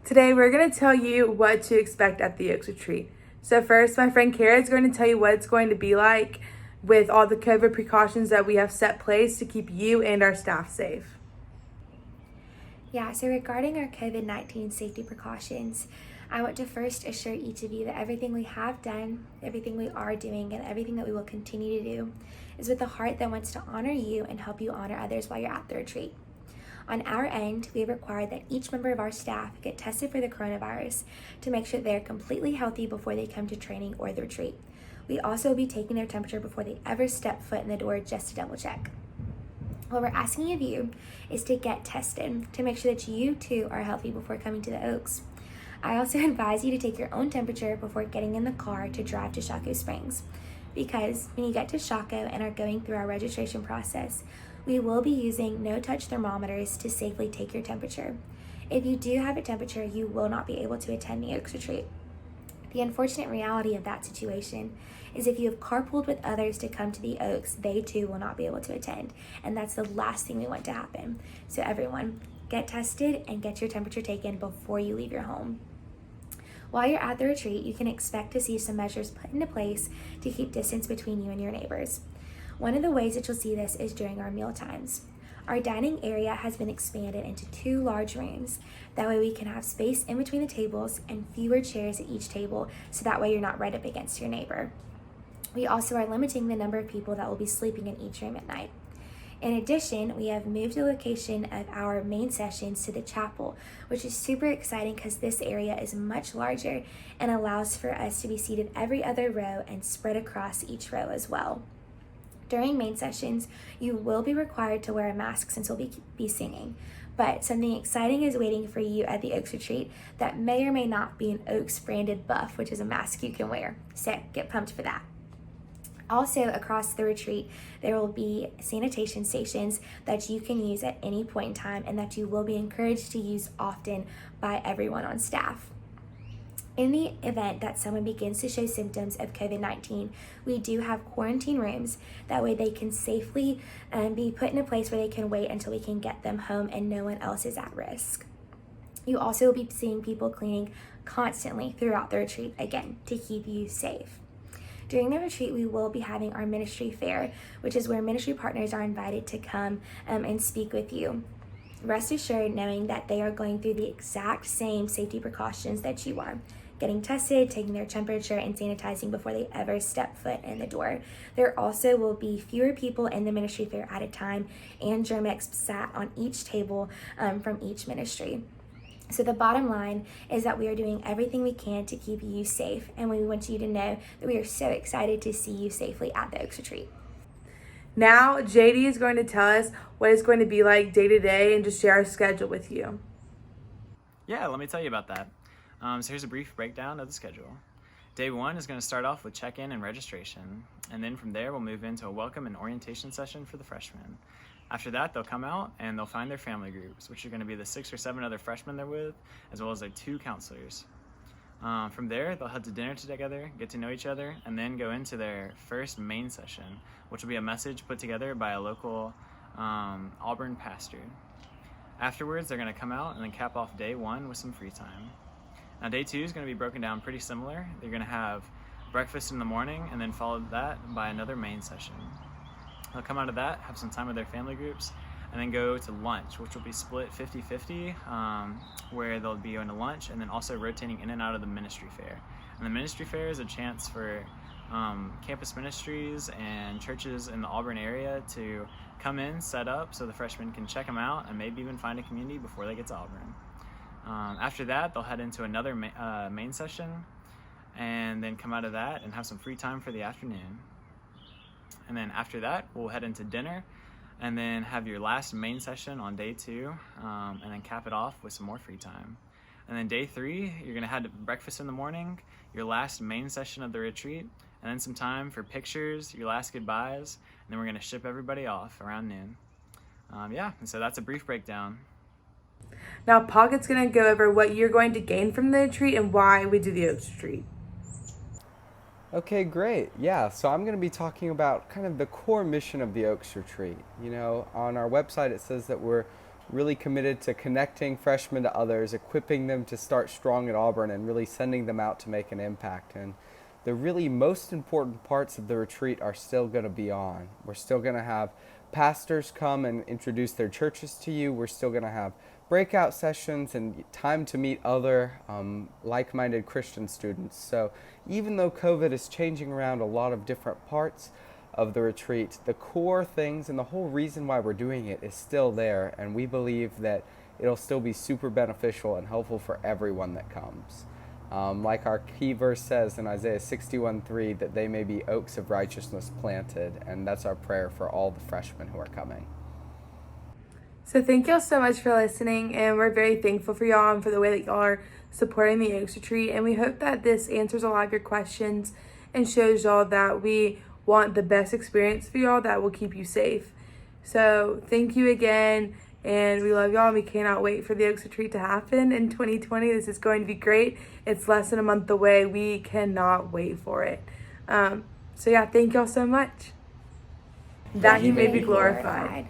Today we're going to tell you what to expect at the Oaks Retreat. So first, my friend Kara is going to tell you what it's going to be like with all the COVID precautions that we have set place to keep you and our staff safe. Yeah, so regarding our COVID-19 safety precautions, I want to first assure each of you that everything we have done, everything we are doing, and everything that we will continue to do is with a heart that wants to honor you and help you honor others while you're at the retreat. On our end, we have required that each member of our staff get tested for the coronavirus to make sure they're completely healthy before they come to training or the retreat. We also will be taking their temperature before they ever step foot in the door just to double check. What we're asking of you is to get tested to make sure that you too are healthy before coming to the Oaks. I also advise you to take your own temperature before getting in the car to drive to Shockoe Springs, because when you get to Shockoe and are going through our registration process, we will be using no-touch thermometers to safely take your temperature. If you do have a temperature, you will not be able to attend the Oaks Retreat. The unfortunate reality of that situation is if you have carpooled with others to come to the Oaks, they too will not be able to attend. And that's the last thing we want to happen. So everyone, get tested and get your temperature taken before you leave your home. While you're at the retreat, you can expect to see some measures put into place to keep distance between you and your neighbors. One of the ways that you'll see this is during our meal times. Our dining area has been expanded into 2 large rooms. That way we can have space in between the tables and fewer chairs at each table, so that way you're not right up against your neighbor. We also are limiting the number of people that will be sleeping in each room at night. In addition, we have moved the location of our main sessions to the chapel, which is super exciting because this area is much larger and allows for us to be seated every other row and spread across each row as well. During main sessions, you will be required to wear a mask since we'll be singing, but something exciting is waiting for you at the Oaks Retreat that may or may not be an Oaks branded buff, which is a mask you can wear. So get pumped for that. Also, across the retreat, there will be sanitation stations that you can use at any point in time and that you will be encouraged to use often by everyone on staff. In the event that someone begins to show symptoms of COVID-19, we do have quarantine rooms. That way they can safely be put in a place where they can wait until we can get them home and no one else is at risk. You also will be seeing people cleaning constantly throughout the retreat, again, to keep you safe. During the retreat, we will be having our ministry fair, which is where ministry partners are invited to come and speak with you. Rest assured knowing that they are going through the exact same safety precautions that you are. Getting tested, taking their temperature, and sanitizing before they ever step foot in the door. There also will be fewer people in the ministry fair at a time, and Germ-X sat on each table from each ministry. So the bottom line is that we are doing everything we can to keep you safe, and we want you to know that we are so excited to see you safely at the Oaks Retreat. Now, JD is going to tell us what it's going to be like day to day and just share our schedule with you. Yeah, let me tell you about that. So here's a brief breakdown of the schedule. Day 1 is going to start off with check-in and registration, and then from there we'll move into a welcome and orientation session for the freshmen. After that, they'll come out and they'll find their family groups, which are going to be the 6 or 7 other freshmen they're with, as well as their 2 counselors. From there, they'll head to dinner together, get to know each other, and then go into their first main session, which will be a message put together by a local Auburn pastor. Afterwards, they're going to come out and then cap off day 1 with some free time. Now, day 2 is going to be broken down pretty similar. They're going to have breakfast in the morning and then followed that by another main session. They'll come out of that, have some time with their family groups, and then go to lunch, which will be split 50-50, where they'll be going to lunch and then also rotating in and out of the ministry fair. And the ministry fair is a chance for campus ministries and churches in the Auburn area to come in, set up, so the freshmen can check them out and maybe even find a community before they get to Auburn. After that, they'll head into another main session and then come out of that and have some free time for the afternoon. And then after that, we'll head into dinner and then have your last main session on day 2 and then cap it off with some more free time. And then day 3, you're going to have breakfast in the morning, your last main session of the retreat, and then some time for pictures, your last goodbyes, and then we're going to ship everybody off around noon. And so that's a brief breakdown. Now, Pocket's going to go over what you're going to gain from the retreat and why we do the Oaks Retreat. Okay, great. Yeah, so I'm going to be talking about kind of the core mission of the Oaks Retreat. You know, on our website it says that we're really committed to connecting freshmen to others, equipping them to start strong at Auburn, and really sending them out to make an impact. And the really most important parts of the retreat are still going to be on. We're still going to have pastors come and introduce their churches to you. We're still going to have breakout sessions and time to meet other like-minded Christian students. So even though COVID is changing around a lot of different parts of the retreat, the core things and the whole reason why we're doing it is still there, and we believe that it'll still be super beneficial and helpful for everyone that comes. Like our key verse says in Isaiah 61:3, that they may be oaks of righteousness planted, and that's our prayer for all the freshmen who are coming. So thank y'all so much for listening, and we're very thankful for y'all and for the way that y'all are supporting the Oaks Retreat, and we hope that this answers a lot of your questions and shows y'all that we want the best experience for y'all that will keep you safe. So thank you again, and we love y'all, and we cannot wait for the Oaks Retreat to happen in 2020. This is going to be great. It's less than a month away. We cannot wait for it. So yeah, thank y'all so much. That he may be glorified.